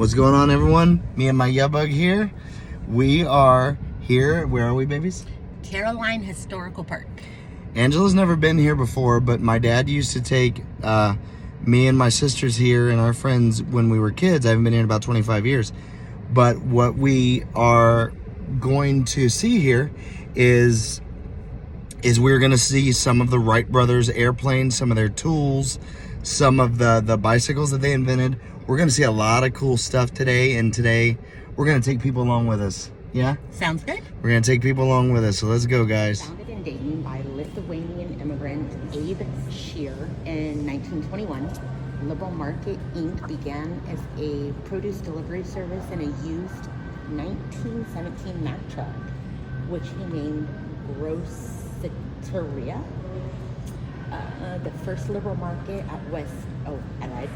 What's going on, everyone? Me and my yubbug here. We are here. Where are we, babies? Caroline Historical Park. Angela's never been here before, but my dad used to take me and my sisters here and our friends when we were kids. I haven't been here in about 25 years. But what we are going to see here is we're going to see some of the Wright brothers airplanes, some of their tools, some of the bicycles that they invented. We're going to see a lot of cool stuff today, and today we're going to take people along with us. Yeah? Sounds good. We're going to take people along with us, so let's go, guys. Founded in Dayton by Lithuanian immigrant Abe Shear in 1921, Liberal Market Inc. began as a produce delivery service in a used 1917 Mack truck, which he named Grossiteria. The first Liberal Market at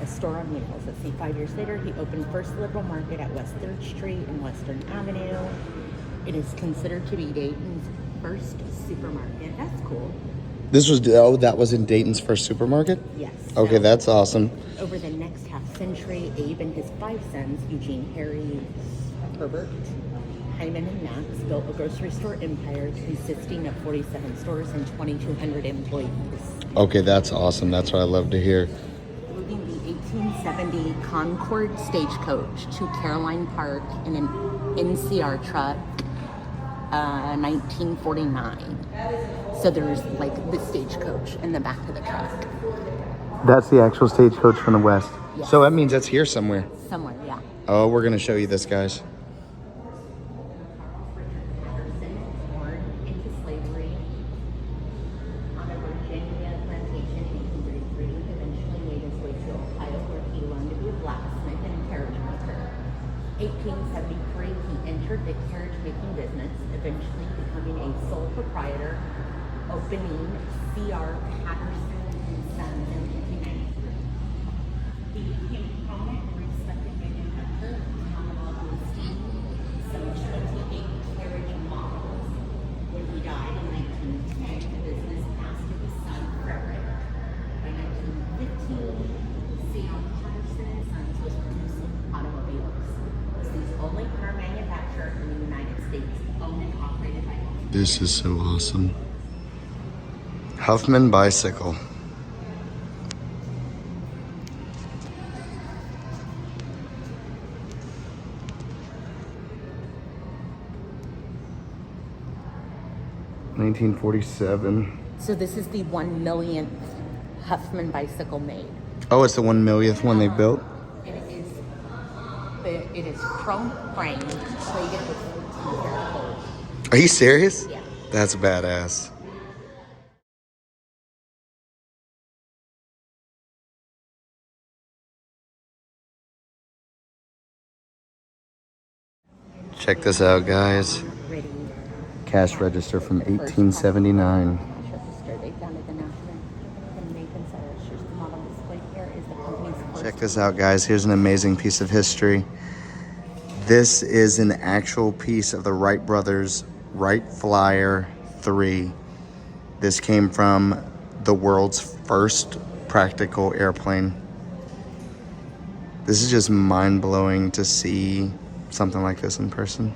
Astoria on Wheels. Let's see, 5 years later, he opened first Liberal Market at West 3rd Street and Western Avenue. It is considered to be Dayton's first supermarket. That's cool. That was in Dayton's first supermarket? Yes. Okay, that's awesome. Over the next half century, Abe and his 5 sons, Eugene, Harry, Herbert, Hyman, and Max, built a grocery store empire consisting of 47 stores and 2,200 employees. Okay, that's awesome. That's what I love to hear. Moving the 1870 Concord stagecoach to Caroline Park in an NCR truck, 1949. So there's like the stagecoach in the back of the truck. That's the actual stagecoach from the West. Yes. So that means that's here somewhere. Somewhere, yeah. Oh, we're going to show you this, guys. Born into slavery on a Virginia plantation in 1833, eventually made his way to Ohio, where he learned to be a blacksmith and a carriage maker. 1873, he entered the carriage making business, eventually becoming a sole proprietor, opening C.R. Patterson and Sons in 1893. He became a prominent and respected manufacturer of Commonwealth steam, some 28 carriage models. When he died in 1910, the business passed to his son, Frederick. By 1915, C.R. Patterson and Sons was producing automobiles. It's the only car manufacturer in the United States owned and operated by him. This is so awesome. Huffman bicycle. $1947. So this is the 1 millionth Huffman bicycle made. Oh, it's the 1 millionth one they built? It is chrome framed, plated with 14 karat gold. Are you serious? Yeah. That's badass. Check this out, guys. Ready. Cash register from 1879. They founded the National Nathan Sellers. The model displayed here is the company's first. Check this out, guys. Here's an amazing piece of history. This is an actual piece of the Wright brothers Wright Flyer 3. This came from the world's first practical airplane. This is just mind-blowing to see something like this in person.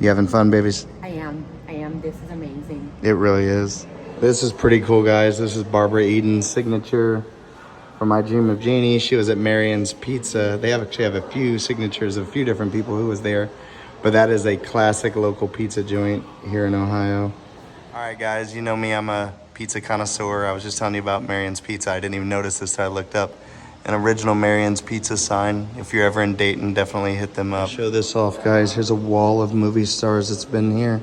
You having fun, babies? I am. This is amazing. It really is. This is pretty cool, guys. This is Barbara Eden's signature from My Dream of Jeannie. She was at Marion's Pizza. They actually have a few signatures of a few different people who was there. But that is a classic local pizza joint here in Ohio. All right, guys, you know me. I'm a pizza connoisseur. I was just telling you about Marion's Pizza. I didn't even notice this till I looked up an original Marion's Pizza sign. If you're ever in Dayton, definitely hit them up. Show this off, guys. Here's a wall of movie stars that's been here.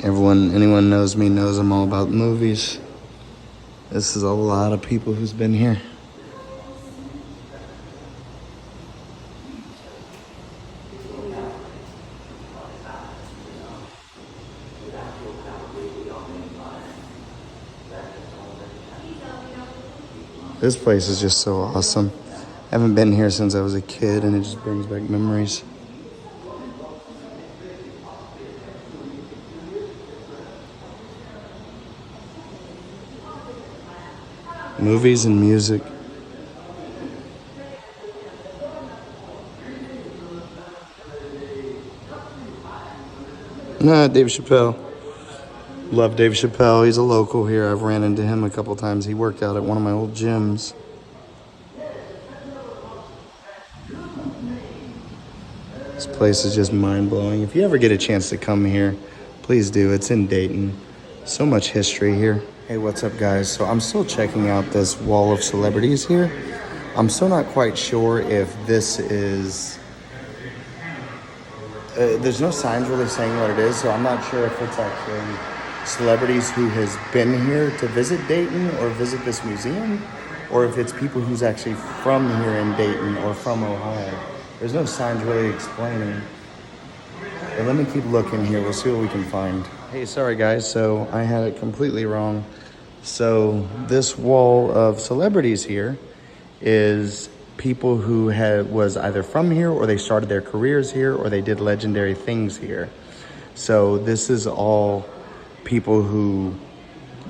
Anyone knows me knows I'm all about movies. This is a lot of people who's been here. This place is just so awesome. I haven't been here since I was a kid, and it just brings back memories. Movies and music. Nah, Dave Chappelle. Love Dave Chappelle. He's a local here. I've ran into him a couple times. He worked out at one of my old gyms. This place is just mind-blowing. If you ever get a chance to come here, please do. It's in Dayton. So much history here. Hey, what's up, guys? So I'm still checking out this wall of celebrities here. I'm still not quite sure if this is... there's no signs really saying what it is, so I'm not sure if it's actually celebrities who has been here to visit Dayton or visit this museum, or if it's people who's actually from here in Dayton or from Ohio. There's no signs really explaining. But let me keep looking here. We'll see what we can find. Hey, sorry guys, so I had it completely wrong. So this wall of celebrities here is people who was either from here, or they started their careers here, or they did legendary things here. So this is all people who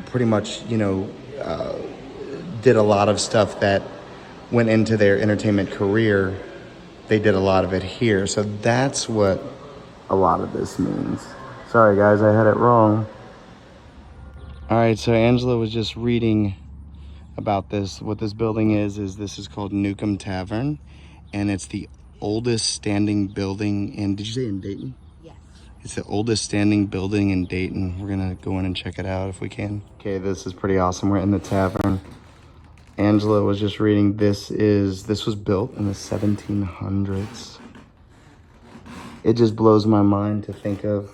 pretty much, did a lot of stuff that went into their entertainment career. They did a lot of it here. So that's what a lot of this means. Sorry guys, I had it wrong. All right, so Angela was just reading about this. What this building is this is called Newcomb Tavern, and it's the oldest standing building in, did you say in Dayton? Yes. It's the oldest standing building in Dayton. We're gonna go in and check it out if we can. Okay, this is pretty awesome. We're in the tavern. Angela was just reading, this was built in the 1700s. It just blows my mind to think of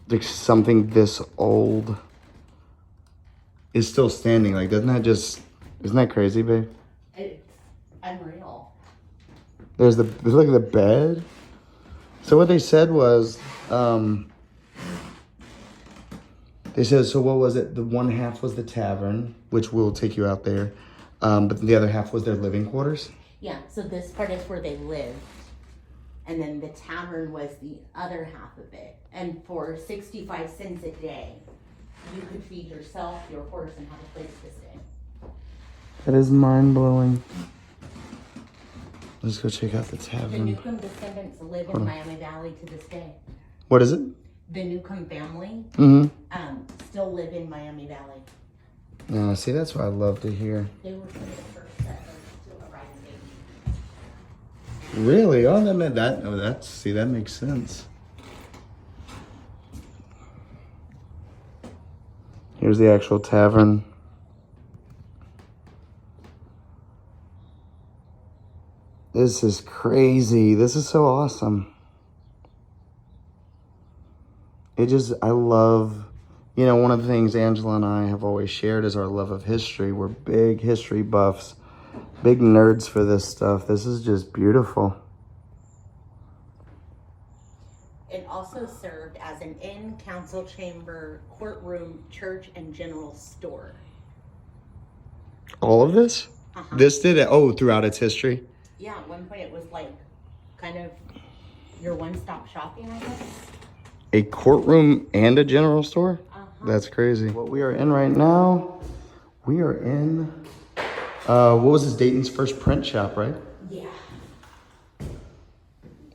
like something this old is still standing. Like, isn't that crazy, babe? It's unreal. Look at the bed. So what they said was, they said, so what was it? The one half was the tavern, which will take you out there. But the other half was their living quarters. Yeah, so this part is where they lived. And then the tavern was the other half of it. And for 65 cents a day, you could feed yourself, your horse, and have a place to stay. That is mind-blowing. Let's go check out the The tavern. Newcomb descendants live in Miami Valley to this day. What is it? The Newcomb family still live in Miami Valley. See, that's what I love to hear. They were some of the first settlers to arrive in Dayton. Really? Oh, that makes sense. Here's the actual tavern. This is crazy. This is so awesome. I love, one of the things Angela and I have always shared is our love of history. We're big history buffs, big nerds for this stuff. This is just beautiful. It also served as an inn, council chamber, courtroom, church, and general store. All of this? Uh-huh. This did it? Oh, throughout its history? Yeah, at one point it was like kind of your one-stop shopping, I guess. A courtroom and a general store? Uh-huh. That's crazy. What we are in right now, we are in, what was this, Dayton's first print shop, right? Yeah.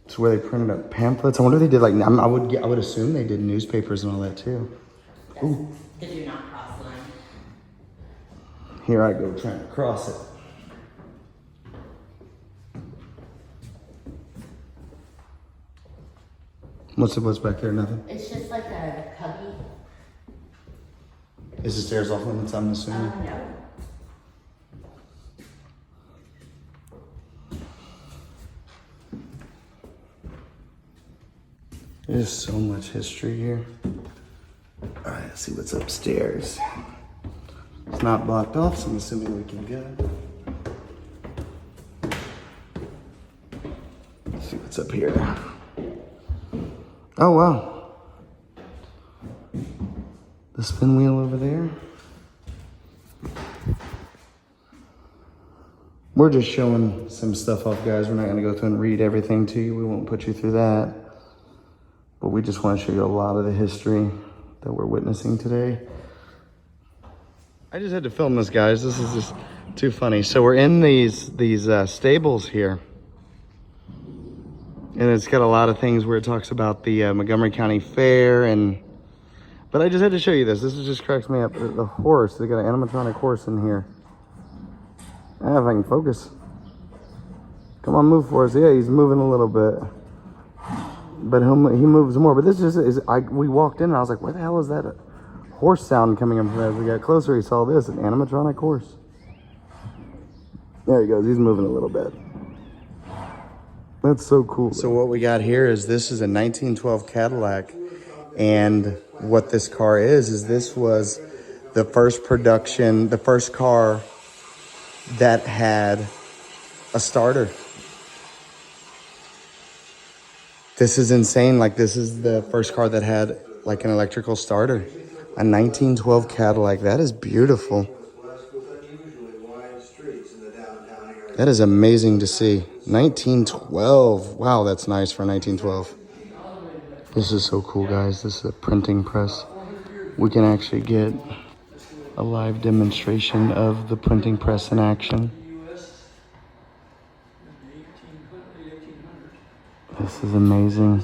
It's where they printed up pamphlets. I wonder if they did I would assume they did newspapers and all that too. That's the do not cross line. Here I go trying to cross it. What's back there? Nothing? It's just like a cubby. Is the stairs off limits, I'm assuming? No. There's so much history here. All right, let's see what's upstairs. It's not blocked off, so I'm assuming we can go. Let's see what's up here. Oh, wow. The spin wheel over there. We're just showing some stuff off, guys. We're not going to go through and read everything to you. We won't put you through that. But we just want to show you a lot of the history that we're witnessing today. I just had to film this, guys. This is just too funny. So we're in these stables here. And it's got a lot of things where it talks about the Montgomery County Fair but I just had to show you this. This just cracks me up. The horse, they got an animatronic horse in here. I don't know if I can focus. Come on, move for us. Yeah, he's moving a little bit. But he moves more. But this just is, we walked in and I was like, where the hell is that horse sound coming from? As we got closer, he saw this, an animatronic horse. There he goes, he's moving a little bit. That's so cool. So what we got here is this is a 1912 Cadillac. And what this car is this was the first production, the first car that had a starter. This is insane. Like, this is the first car that had like an electrical starter. A 1912 Cadillac. That is beautiful. That is amazing to see. 1912. Wow, that's nice for 1912. This is so cool, guys. This is a printing press. We can actually get a live demonstration of the printing press in action. This is amazing.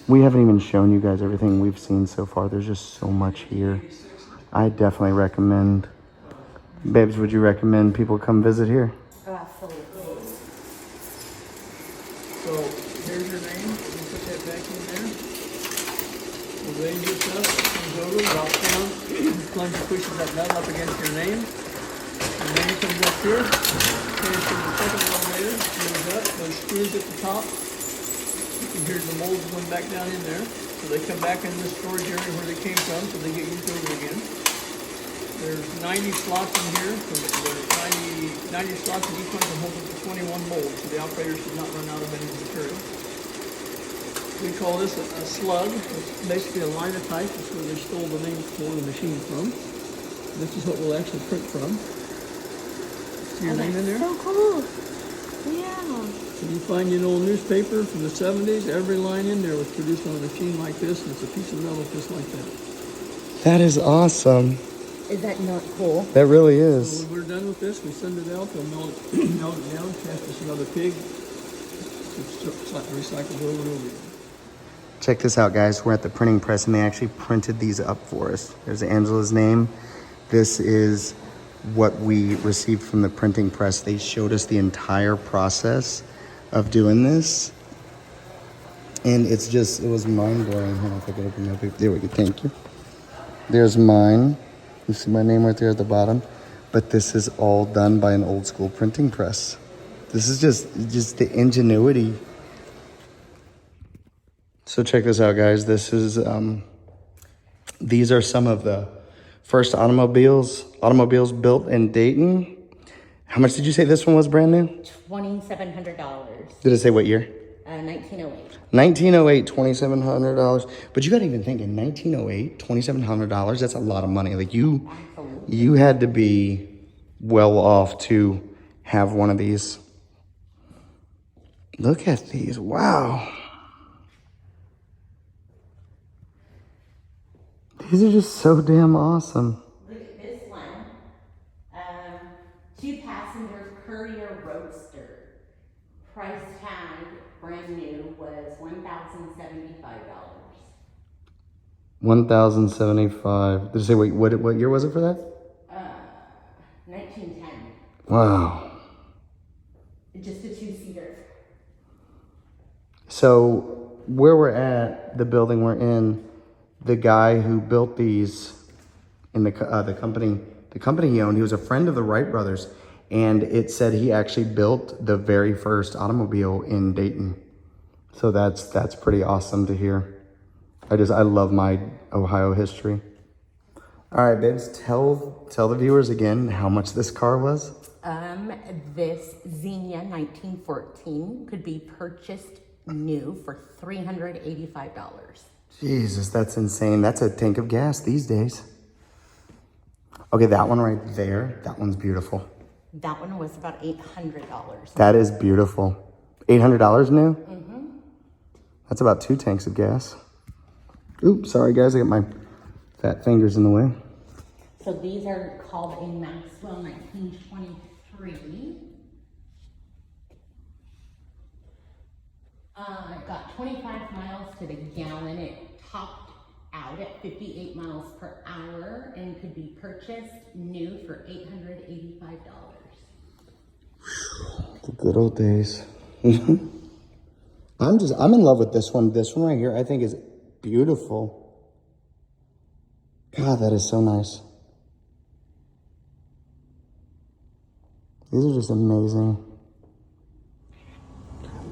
We haven't even shown you guys everything we've seen so far. There's just so much here. I definitely recommend. Babes, would you recommend people come visit here? Oh, absolutely. So here's your name. You put that back in there. We'll raise this up, comes over, drops down. Plunger pushes that metal up against your name. Your name comes up here. Transfers the second elevator, moves up, those screws at the top. You can hear the molds going back down in there. So they come back in this storage area where they came from, so they get used over again. There's 90 slots in here. So there's 90 slots in each one to hold up to 21 molds, so the operator should not run out of any material. We call this a slug. It's basically a linotype. That's where they stole the name for the machine from. This is what we'll actually print from. See your name in there? So cool. Yeah. So you find an old newspaper from the 70s. Every line in there was produced on a machine like this, and it's a piece of metal just like that. That is awesome. Is that not cool? That really So is. when we're done with this, we send it out. They'll melt it down, cast us another pig. It's recycled over and over again. Check this out, guys. We're at the printing press and they actually printed these up for us. There's Angela's name. This is what we received from the printing press. They showed us the entire process of doing this. And it's just, it was mind-blowing. Hold on, if I can open that. There we go, thank you. There's mine. You see my name right there at the bottom. But this is all done by an old school printing press. This is just the ingenuity. So check this out, guys. This is, these are some of the first automobiles built in Dayton. How much did you say this one was brand new? $2,700. Did it say what year? 1908. 1908, $2,700. But you gotta even think, in 1908, $2,700, that's a lot of money. Like you had to be well off to have one of these. Look at these, wow. These are just so damn awesome. Look at this one. 2-passenger Courier Roadster. Price tag, brand new, was $1,075. $1,075. Did it say, wait, what year was it for that? 1910. Wow. Just a 2-seater. So where we're at, the building we're in, the guy who built these in the company he owned, he was a friend of the Wright brothers, and it said he actually built the very first automobile in Dayton. So that's pretty awesome to hear. I love my Ohio history. All right, babes, tell the viewers again how much this car was. This Xenia 1914 could be purchased new for $385. Jesus, that's insane. That's a tank of gas these days. Okay, that one right there, that one's beautiful. That one was about $800. That is beautiful. $800 new? Mm-hmm. That's about 2 tanks of gas. Oops, sorry guys, I got my fat fingers in the way. So these are called a Maxwell 1923. It got 25 miles to the gallon. It topped out at 58 miles per hour and could be purchased new for $885. The good old days. I'm in love with this one. This one right here, I think is beautiful. God, that is so nice. These are just amazing.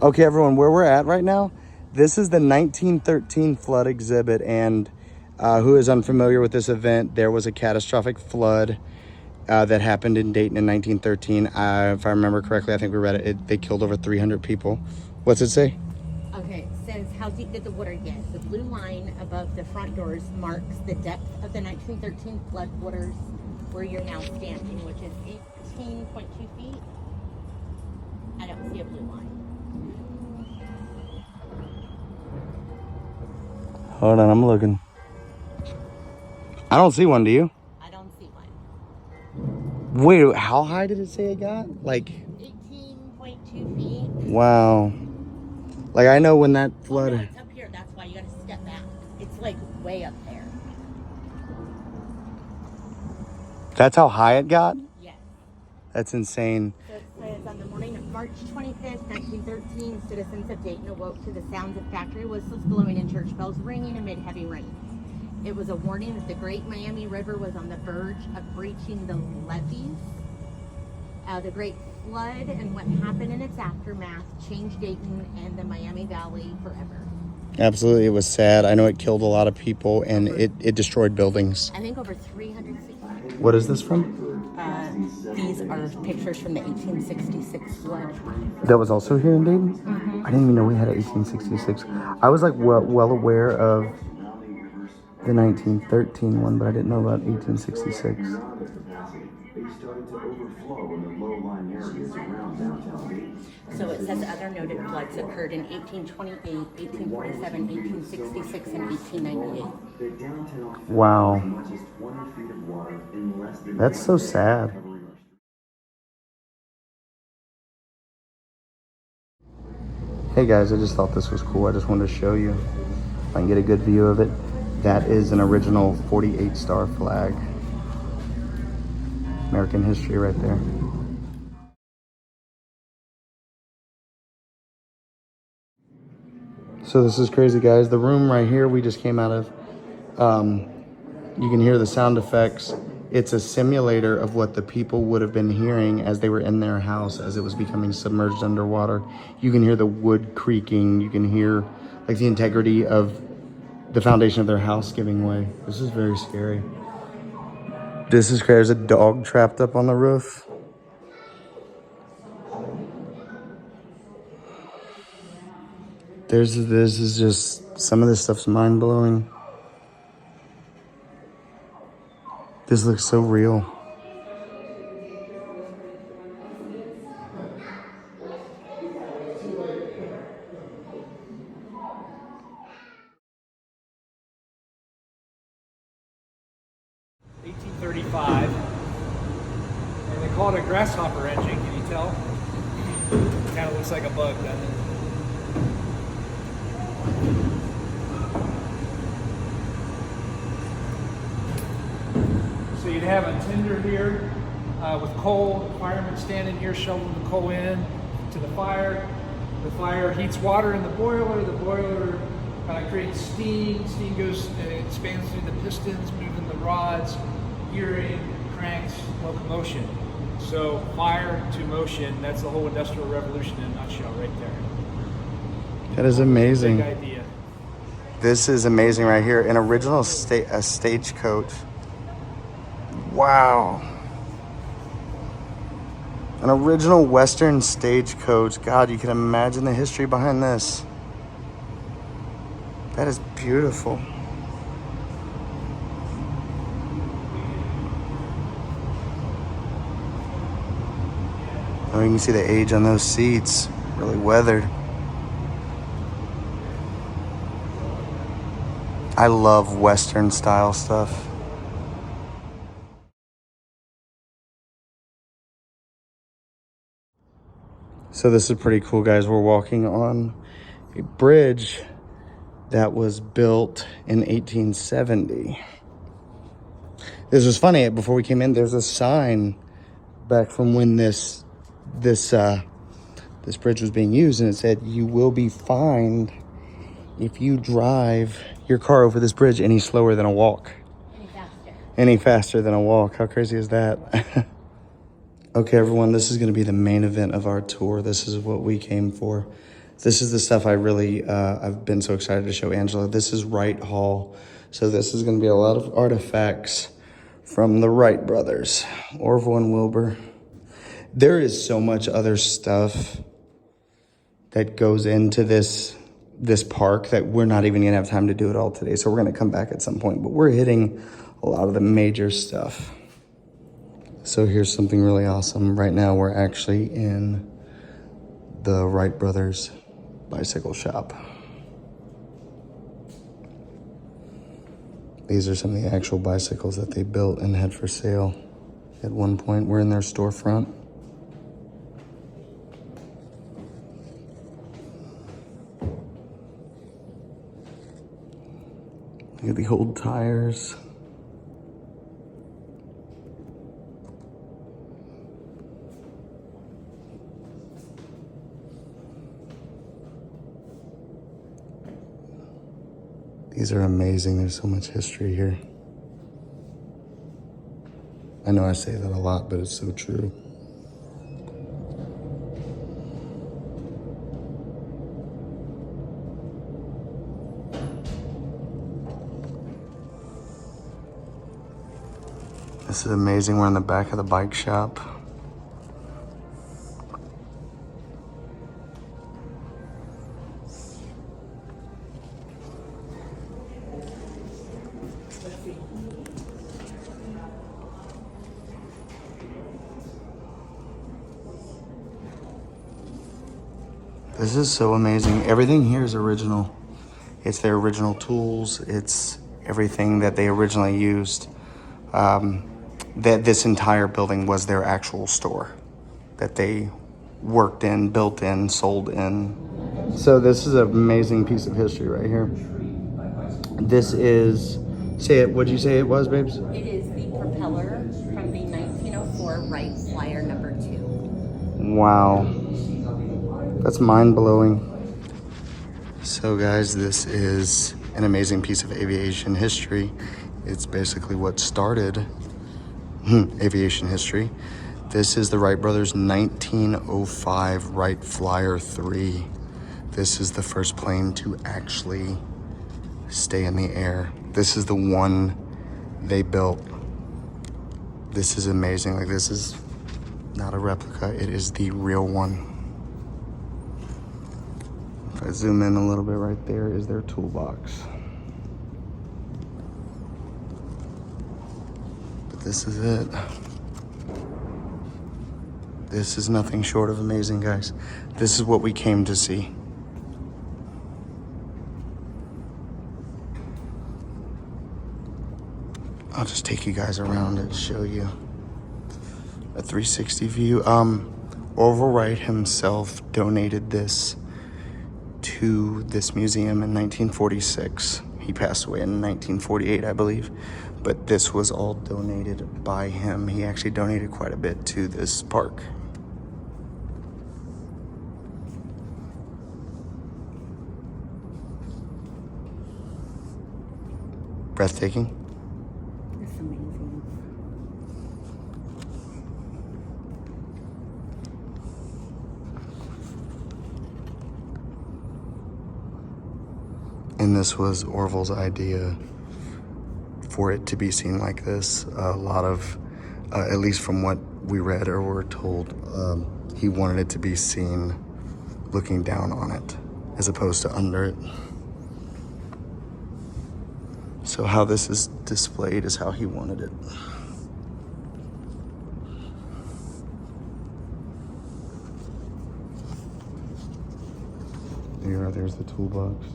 Okay, everyone, where we're at right now, this is the 1913 flood exhibit, and who is unfamiliar with this event, there was a catastrophic flood that happened in Dayton in 1913. If I remember correctly, I think we read it, they killed over 300 people. What's it say? Okay, it says, how deep did the water get? The blue line above the front doors marks the depth of the 1913 flood waters where you're now standing, which is 18.2 feet. I don't see a blue line. Hold on, I'm looking. I don't see one, do you? I don't see one. Wait, how high did it say it got? Like 18.2 feet. wow. Like I know when that Oh, flood. no, it's up here. That's why you gotta step back. It's like way up there. That's how high it got? Yes. That's insane. So it says, on the morning of March 25th, 1913, citizens of Dayton awoke to the sounds of factory whistles blowing and church bells ringing amid heavy rain. It was a warning that the Great Miami River was on the verge of breaching the levees. The Great Flood and what happened in its aftermath changed Dayton and the Miami Valley forever. Absolutely, it was sad. I know it killed a lot of people and it destroyed buildings. I think over 360. What is this from? These are pictures from the 1866 flood. That was also here in Dayton? I didn't even know we had an 1866. I was like well aware of the 1913 one, but I didn't know about 1866. So it says other noted floods occurred in 1828, 1847, 1866, and 1898. Wow. That's so sad. Hey guys, I just thought this was cool. I just wanted to show you. If I can get a good view of it. That is an original 48-star flag. American history right there. So this is crazy, guys. The room right here we just came out of, you can hear the sound effects. It's a simulator of what the people would have been hearing as they were in their house as it was becoming submerged underwater. You can hear the wood creaking. You can hear like the integrity of the foundation of their house giving way. This is very scary. This is crazy. There's a dog trapped up on the roof. This is just, some of this stuff's mind-blowing. This looks so real. $1835, and they call it a grasshopper engine. Can you tell? Kind of looks like a bug, doesn't it? So you'd have a tender here with coal. The firemen standing here shoveling the coal in to the fire. The fire heats water in the boiler. The boiler creates steam. Steam goes, expands through the pistons, moving the rods, gearing, cranks, locomotion. So fire to motion, that's the whole Industrial Revolution in a nutshell right there. That is amazing. Big idea. This is amazing right here. An original stagecoach. Wow. An original Western stagecoach. God, you can imagine the history behind this. That is beautiful. Oh, you can see the age on those seats. Really weathered. I love Western style stuff. So this is pretty cool, guys. We're walking on a bridge that was built in 1870. This was funny. Before we came in, there's a sign back from when this bridge was being used, and it said, "You will be fined if you drive your car over this bridge any slower than a walk." Any faster than a walk. How crazy is that? Okay, everyone, this is going to be the main event of our tour. This is what we came for. This is the stuff I've been so excited to show Angela. This is Wright Hall. So this is going to be a lot of artifacts from the Wright brothers, Orville and Wilbur. There is so much other stuff that goes into this park that we're not even going to have time to do it all today. So we're going to come back at some point, but we're hitting a lot of the major stuff. So here's something really awesome. Right now we're actually in the Wright brothers bicycle shop. These are some of the actual bicycles that they built and had for sale at one point. We're in their storefront. Look at the old tires. These are amazing. There's so much history here. I know I say that a lot, but it's so true. This is amazing. We're in the back of the bike shop. This is so amazing. Everything here is original. It's their original tools. It's everything that they originally used. That this entire building was their actual store that they worked in, built in, sold in. So this is an amazing piece of history right here. This is, say it, what'd you say it was, babes? It is the propeller from the 1904 Wright Flyer number 2. Wow. That's mind-blowing. So guys, this is an amazing piece of aviation history. It's basically what started aviation history. This is the Wright brothers' 1905 Wright Flyer 3. This is the first plane to actually stay in the air. This is the one they built. This is amazing. Like, this is not a replica. It is the real one. If I zoom in a little bit, right there is their toolbox. But this is it. This is nothing short of amazing, guys. This is what we came to see. I'll just take you guys around and show you a 360 view. Orville Wright himself donated this to this museum in 1946. He passed away in 1948, I believe, but this was all donated by him. He actually donated quite a bit to this park. Breathtaking. It's amazing. And this was Orville's idea for it to be seen like this. A lot of, at least from what we read or were told, he wanted it to be seen looking down on it as opposed to under it. So how this is displayed is how he wanted it. There's the toolbox.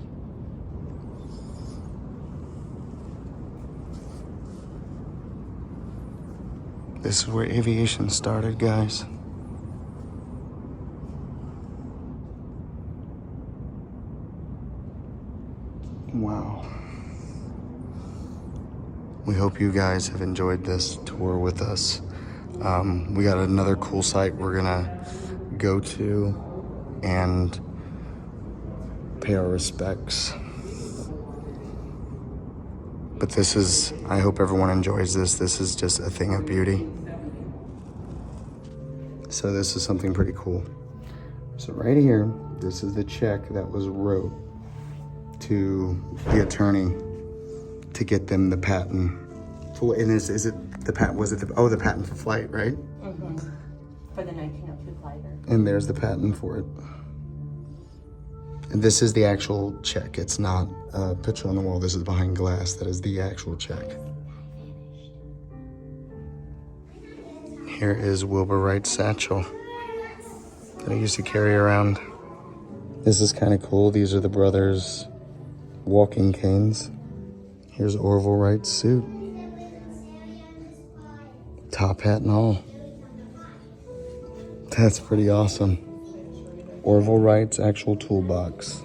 This is where aviation started, guys. We hope you guys have enjoyed this tour with us. We got another cool site we're gonna go to and pay our respects. But this is, I hope everyone enjoys this. This is just a thing of beauty. So this is something pretty cool. So right here, this is the check that was wrote to the attorney to get them the patent. And is it the patent? Was it the patent for flight, right? Mm-hmm. For the 1902 glider. And there's the patent for it. And this is the actual check. It's not a picture on the wall. This is behind glass. That is the actual check. Here is Wilbur Wright's satchel that he used to carry around. This is kind of cool. These are the brothers' walking canes. Here's Orville Wright's suit. Top hat and all. That's pretty awesome. Orville Wright's actual toolbox.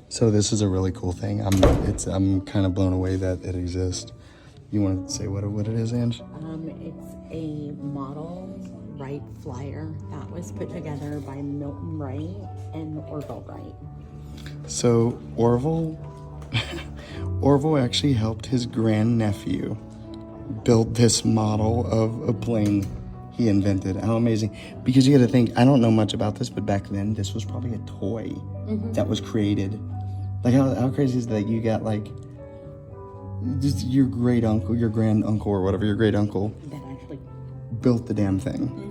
So this is a really cool thing. I'm kind of blown away that it exists. You want to say what it is, Ange? It's a model Wright flyer that was put together by Milton Wright and Orville Wright. So Orville actually helped his grandnephew build this model of a plane he invented. How amazing. Because you got to think, I don't know much about this, but back then this was probably a toy that was created. Like how crazy is that you got like just your great uncle, your grand uncle or whatever, your great uncle That actually built the damn thing.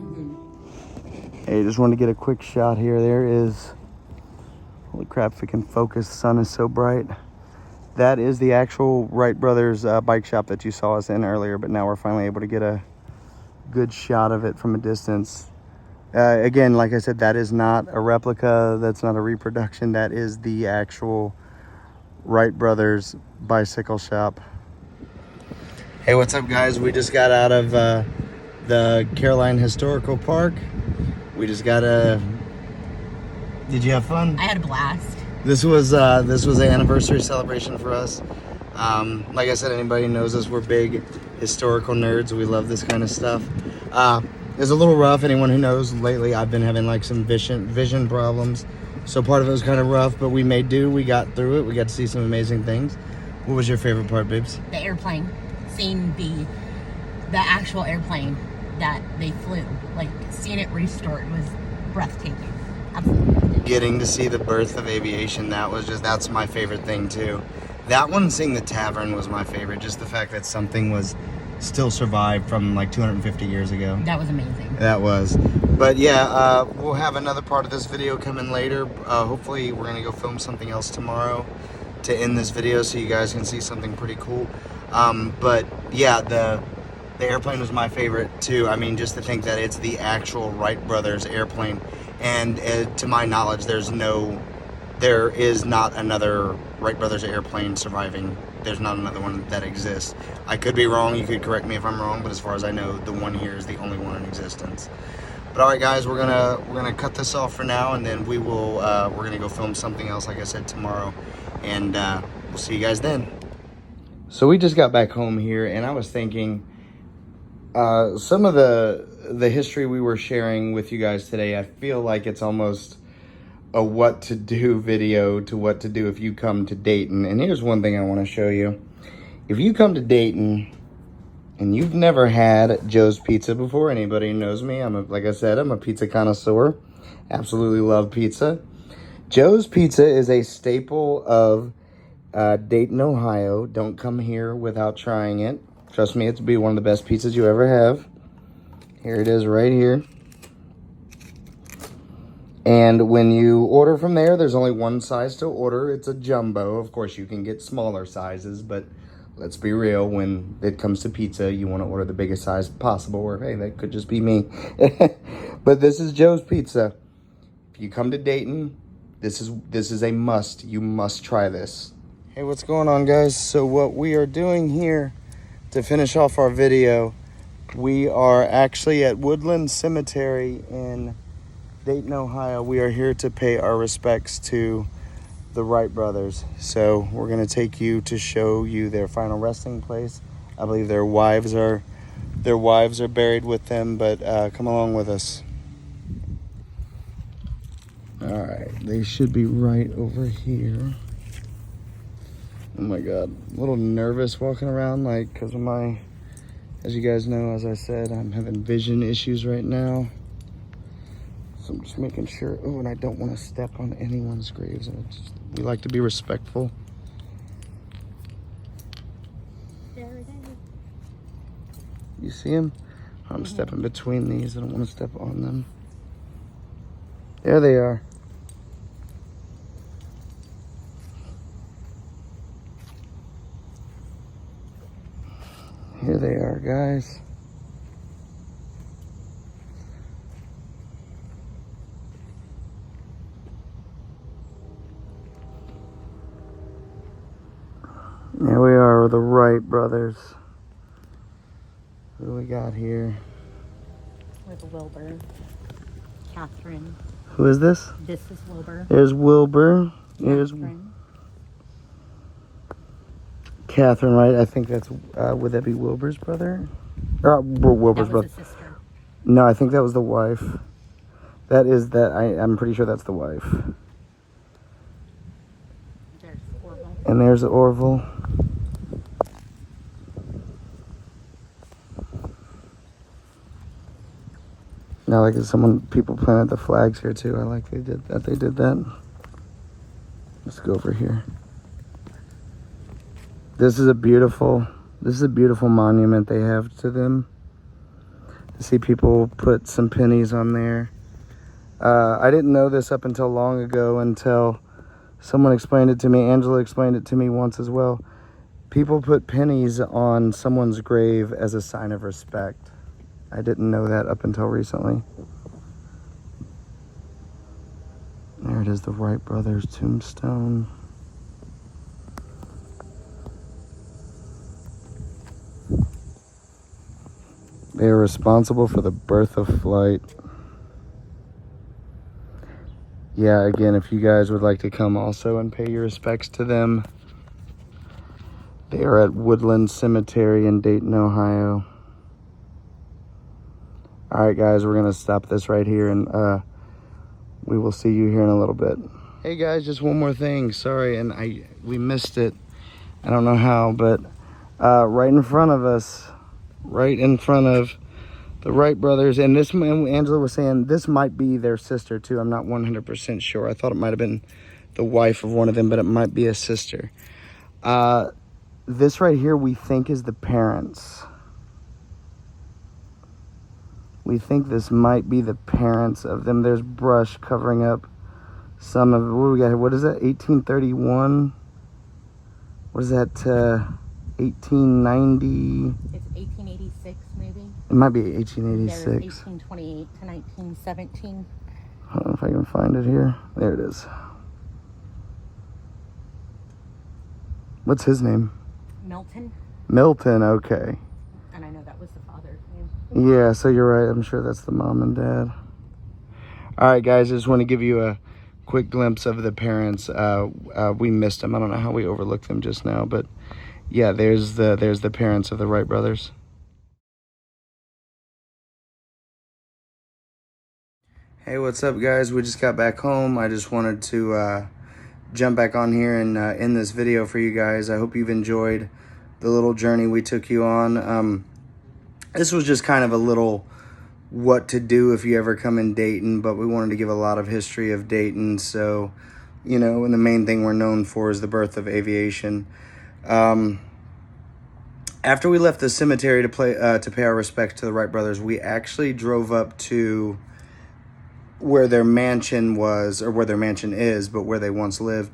Hey, just wanted to get a quick shot here. There is, holy crap, if it can focus, the sun is so bright. That is the actual Wright Brothers bike shop that you saw us in earlier, but now we're finally able to get a good shot of it from a distance. Again, like I said, that is not a replica. That's not a reproduction. That is the actual Wright Brothers bicycle shop. Hey, what's up, guys? We just got out of the Caroline Historical Park. We just got a... Did you have fun? I had a blast. This was an anniversary celebration for us. Like I said, anybody knows us, we're big historical nerds. We love this kind of stuff. It was a little rough. Anyone who knows, lately I've been having like some vision problems. So part of it was kind of rough, but we made do. We got through it. We got to see some amazing things. What was your favorite part, babes? The airplane. Seeing the actual airplane that they flew. Like, seeing it restored was breathtaking. Absolutely. Getting to see the birth of aviation, that's my favorite thing too. That one, seeing the tavern, was my favorite. Just the fact that something was still survived from like 250 years ago. That was amazing. That was. But yeah, we'll have another part of this video coming later. Hopefully we're gonna go film something else tomorrow to end this video so you guys can see something pretty cool. But yeah, the airplane was my favorite too. I mean, just to think that it's the actual Wright Brothers airplane. And to my knowledge, there is not another Wright Brothers airplane surviving. There's not another one that exists. I could be wrong. You could correct me if I'm wrong, but as far as I know, the one here is the only one in existence. But all right, guys, we're gonna cut this off for now, and then we're gonna go film something else, like I said, tomorrow, and we'll see you guys then. So we just got back home here, and I was thinking, some of the history we were sharing with you guys today, I feel like it's almost a what to do video to what to do if you come to Dayton. And here's one thing I want to show you. If you come to Dayton and you've never had Joe's Pizza before, anybody who knows me, like I said, I'm a pizza connoisseur. Absolutely love pizza. Joe's Pizza is a staple of Dayton, Ohio. Don't come here without trying it. Trust me, it's be one of the best pizzas you ever have. Here it is right here. And when you order from there, there's only one size to order. It's a jumbo. Of course, you can get smaller sizes, but let's be real. When it comes to pizza, you want to order the biggest size possible, or hey, that could just be me. But this is Joe's Pizza. If you come to Dayton, this is a must. You must try this. Hey, what's going on, guys? So what we are doing here to finish off our video, we are actually at Woodland Cemetery in Dayton, Ohio. We are here to pay our respects to the Wright brothers. So we're going to take you to show you their final resting place I believe their wives are buried with them, but come along with us. All right, they should be right over here. Oh my God, a little nervous walking around, like, because of my, as you guys know, as I said, I'm having vision issues right now. So I'm just making sure. Oh, and I don't want to step on anyone's graves. We like to be respectful. There it is. You see them? I'm stepping between these. I don't want to step on them. There they are. Here they are, guys. Here we are with the Wright brothers. Who do we got here? With Wilbur. Catherine. Who is this? This is Wilbur. There's Wilbur. Here's Catherine. Catherine, right? I think that's, would that be Wilbur's brother? Or Wilbur's That brother. was a sister. No, I think that was the wife. That is that, I'm pretty sure that's the wife. There's Orville. And there's Orville. Now, like, people planted the flags here too. I like they did that. Let's go over here. This is a beautiful monument they have to them. I see people put some pennies on there. I didn't know this up until long ago, until someone explained it to me. Angela explained it to me once as well. People put pennies on someone's grave as a sign of respect. I didn't know that up until recently. There it is, the Wright brothers' tombstone. They are responsible for the birth of flight. Yeah, again, if you guys would like to come also and pay your respects to them, they are at Woodland Cemetery in Dayton, Ohio. All right, guys, we're going to stop this right here, and we will see you here in a little bit. Hey, guys, just one more thing. Sorry, and we missed it. I don't know how, but right in front of us, right in front of the Wright brothers, and this, Angela was saying this might be their sister too. I'm not 100% sure. I thought it might have been the wife of one of them, but it might be a sister. This right here we think is the parents. We think this might be the parents of them. There's brush covering up some of, what do we got here? What is that, 1831? What is that, 1890? It's 1886, maybe. It might be There's 1886. 1828 to 1917. I don't know if I can find it here. There it is. What's his name? Milton. Milton, okay. And I know that was the father's name. Yeah, so you're right. I'm sure that's the mom and dad. All right, guys, I just want to give you a quick glimpse of the parents. We missed them. I don't know how we overlooked them just now, but yeah, there's the parents of the Wright brothers. Hey, what's up, guys? We just got back home. I just wanted to jump back on here and end this video for you guys. I hope you've enjoyed the little journey we took you on. This was just kind of a little what to do if you ever come in Dayton, but we wanted to give a lot of history of Dayton. So, you know, and the main thing we're known for is the birth of aviation. After we left the cemetery to pay our respects to the Wright brothers, we actually drove up to where their mansion was, or where their mansion is, but where they once lived.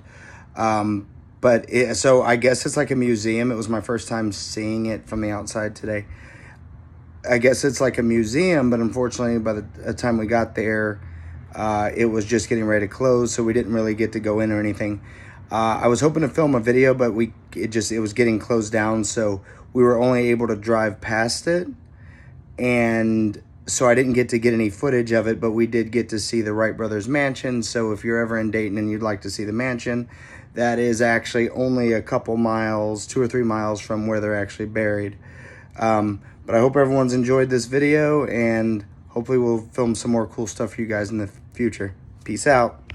So I guess it's like a museum. It was my first time seeing it from the outside today. I guess it's like a museum, but unfortunately by the time we got there, it was just getting ready to close, so we didn't really get to go in or anything. I was hoping to film a video, but it was getting closed down, so we were only able to drive past it, and so I didn't get to get any footage of it, but we did get to see the Wright brothers mansion. So if you're ever in Dayton and you'd like to see the mansion, that is actually only a couple miles, 2 or 3 miles from where they're actually buried. But I hope everyone's enjoyed this video, and hopefully we'll film some more cool stuff for you guys in the future. Peace out.